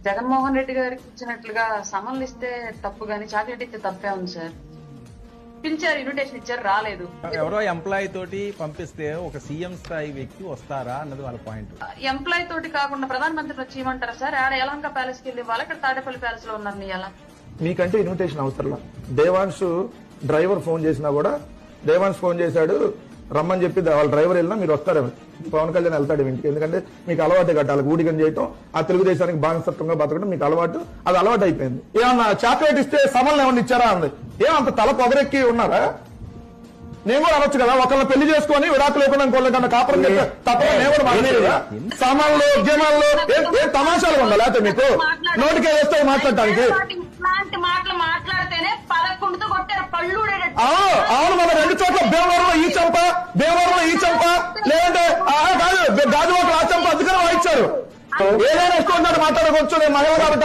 జగన్మోహన్ రెడ్డి గారికి ఇచ్చినట్లుగా సమన్లు ఇస్తే తప్పు గాని చాక్లెట్ ఇస్తే తప్పే ఉంది సార్. పిలిచారు, ఇన్విటేషన్ ఇచ్చారు, రాలేదు. ఎవరో ఎంప్లాయీ తోటి పంపిస్తే ఒక సీఎం స్థాయి వ్యక్తి వస్తారా అన్నది వాళ్ళ పాయింట్. ఎంప్లాయీ తోటి కాకుండా ప్రధానమంత్రిని వచ్చి ఇవ్వమంటారా సార్? ఆడ యలహంక ప్యాలెస్ కి వెళ్ళి ఇవ్వాలి, ఇక్కడ తాడేపల్లి ప్యాలెస్ లో ఉన్నారు నీ ఎలా? మీకంటే ఇన్విటేషన్ అవసరం. దేవాంశ్ డ్రైవర్ ఫోన్ చేసినా కూడా, దేవాంశ్ ఫోన్ చేశాడు రమ్మని చెప్పి వాళ్ళ డ్రైవర్ వెళ్ళినా మీరు వస్తారేమో. పవన్ కళ్యాణ్ వెళ్తాడు ఇంటికి, ఎందుకంటే మీకు అలవాటే కట్టాలి ఊడిగని చేయటం, ఆ తెలుగుదేశానికి బానిసత్వంగా బతకడం మీకు అలవాటు, అది అలవాటు అయిపోయింది. ఏమన్నా చాక్లెట్ ఇస్తే సమన్లు ఏమన్నా ఇచ్చారా అంది. ఏమంత తల పొగరెక్కి ఉన్నారా? నేను కూడా అనొచ్చు కదా, ఒకళ్ళ పెళ్లి చేసుకొని విడాకులు లేకుండా ఇంకోళ్ళకన్నా కాపురం చేస్తే తప్ప నేను కూడా మాట్లాడేదా? సమన్లు గిమన్లు ఏం తమాషాలు ఉందా? లేకపోతే మీకు నోటికే వేస్తే మాట్లాడటానికి మాటలు మాట్లాడితేనే పదకొండుతో కొట్టారు పళ్ళు. అవును, మన 2 చోట్ల భీమవరంలో ఈ చంప లేదంటే కాదు గాజువాకలో ఆ చంప అధికారం వాయించారు. ఏదైనా ఇష్టం మాట్లాడవచ్చు. నేను మహిళ కాబట్టి